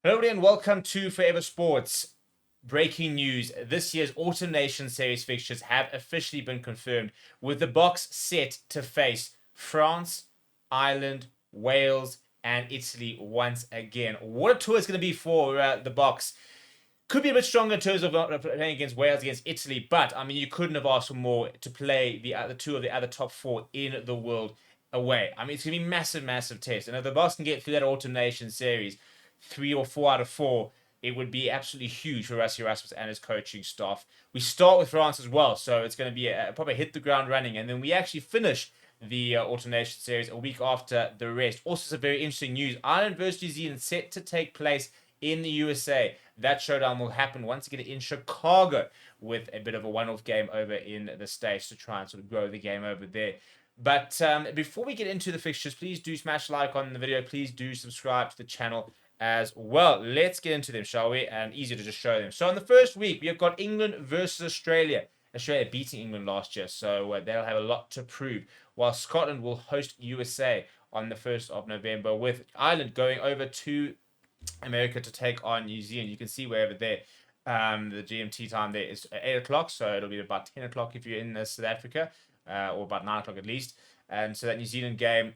Hello everybody and welcome to Forever Sports. Breaking news, this year's Autumn Nation Series fixtures have officially been confirmed, with the Boks set to face France, Ireland, Wales and Italy once again. What a tour it's going to be for the Boks. Could be a bit stronger in terms of playing against Wales, against Italy, but I mean, you couldn't have asked for more to play the two of the other top four in the world away. I mean, it's going to be massive, massive test. And if the Boks can get through that Autumn Nation Series, 3 or 4 out of 4, it would be absolutely huge for Rassie Erasmus and his coaching staff. We start with France as well, so it's going to be probably hit the ground running, and then we actually finish the Autumn Nation Series a week after the rest. Also, some very interesting news: Ireland versus New Zealand set to take place in the USA. That showdown will happen once again in Chicago, with a bit of a one-off game over in the States to try and sort of grow the game over there. But before we get into the fixtures, please do smash like on the video. Please do subscribe to the channel as well. Let's get into them, shall we? And easier to just show them. So in the first week, we have got England versus Australia. Australia beating England last year, so they'll have a lot to prove. While Scotland will host USA on the 1st of November, with Ireland going over to America to take on New Zealand. You can see wherever there, the GMT time there is 8 o'clock, so it'll be about 10 o'clock if you're in South Africa, or about 9 o'clock at least. And so that New Zealand game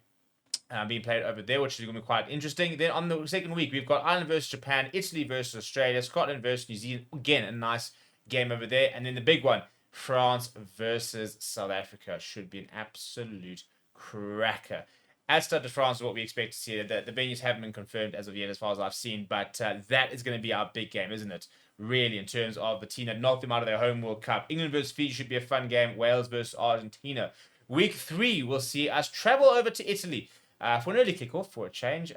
being played over there, which is going to be quite interesting. Then on the second week, we've got Ireland versus Japan, Italy versus Australia, Scotland versus New Zealand. Again, a nice game over there. And then the big one, France versus South Africa. Should be an absolute cracker. As Stade de France is what we expect to see. The venues haven't been confirmed as of yet, as far as I've seen, but that is going to be our big game, isn't it? Really, in terms of the team that knocked them out of their home World Cup. England versus Fiji should be a fun game. Wales versus Argentina. Week 3, we'll see us travel over to Italy for an early kickoff for a change.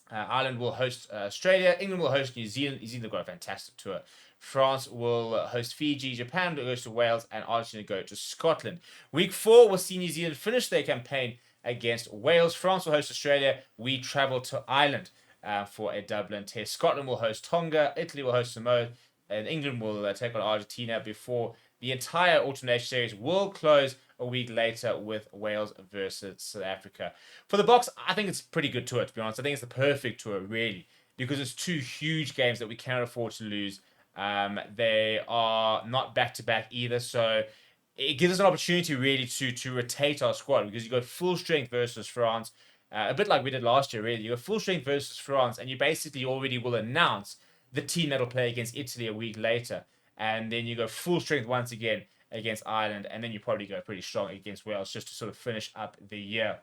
Ireland will host Australia. England will host New Zealand. New Zealand have got a fantastic tour. France will host Fiji. Japan goes to Wales. And Argentina go to Scotland. Week 4, we'll see New Zealand finish their campaign against Wales. France will host Australia. We travel to Ireland for a Dublin test. Scotland will host Tonga. Italy will host Samoa. And England will take on Argentina before the entire Autumn Nation Series will close a week later with Wales versus South Africa. For the Boks, I think it's a pretty good tour, to be honest. I think it's the perfect tour, really, because it's 2 huge games that we cannot afford to lose. They are not back-to-back either, so it gives us an opportunity, really, to rotate our squad, because you got full strength versus France, a bit like we did last year, really. You got full strength versus France, and you basically already will announce the team that'll play against Italy a week later. And then you go full strength once again against Ireland, and then you probably go pretty strong against Wales just to sort of finish up the year.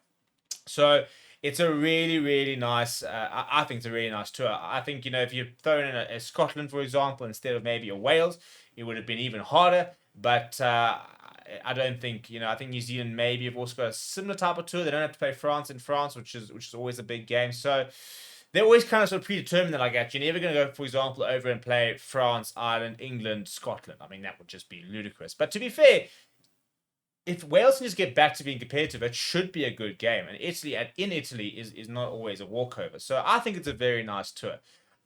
So it's a really, really nice, I think it's a really nice tour. I think, if you throw in a Scotland, for example, instead of maybe a Wales, it would have been even harder. But I don't think, I think New Zealand maybe have also got a similar type of tour. They don't have to play France in France, which is always a big game. So they're always kind of sort of predetermined that, like, you're never going to go, for example, over and play France, Ireland, England, Scotland. I mean, that would just be ludicrous. But to be fair, if Wales can just get back to being competitive, it should be a good game. And Italy, in Italy, is not always a walkover. So I think it's a very nice tour.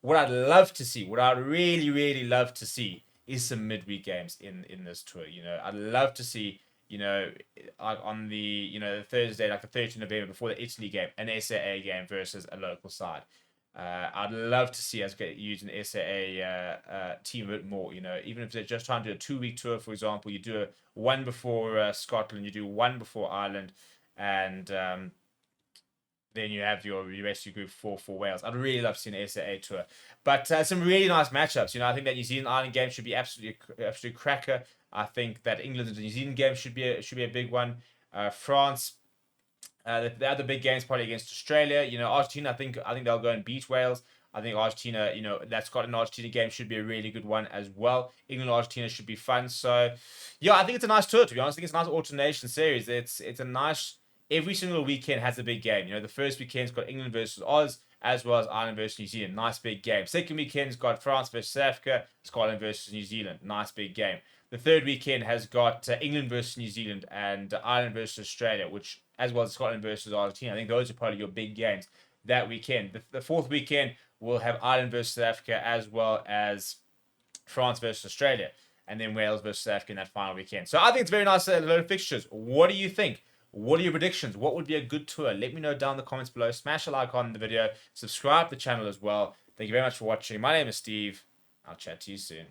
What I'd love to see, what I'd really, really love to see, is some midweek games in this tour. I'd love to see, on the Thursday, like the 13th of November, before the Italy game, an SAA game versus a local side. I'd love to see us use an SAA team a bit more. Even if they're just trying to do a 2-week tour, for example, you do one before Scotland, you do one before Ireland, and then you have your rescue group for Wales. I'd really love to see an SAA tour. But some really nice matchups. I think that New Zealand-Ireland game should be absolutely cracker. I think that England and New Zealand game should be a big one. France, the other big games probably against Australia. Argentina, I think they'll go and beat Wales. I think Argentina, that Scotland-Argentina game should be a really good one as well. England-Argentina should be fun. So, yeah, I think it's a nice tour, to be honest. I think it's a nice alternation series. It's a nice... Every single weekend has a big game. The first weekend's got England versus Oz, as well as Ireland versus New Zealand. Nice big game. Second weekend's got France versus South Africa, Scotland versus New Zealand. Nice big game. The third weekend has got England versus New Zealand and Ireland versus Australia, which, as well as Scotland versus Argentina. I think those are probably your big games that weekend. The fourth weekend will have Ireland versus South Africa, as well as France versus Australia, and then Wales versus South Africa in that final weekend. So I think it's very nice load of fixtures. What do you think? What are your predictions? What would be a good tour? Let me know down in the comments below. Smash a like on the video. Subscribe to the channel as well. Thank you very much for watching. My name is Steve. I'll chat to you soon.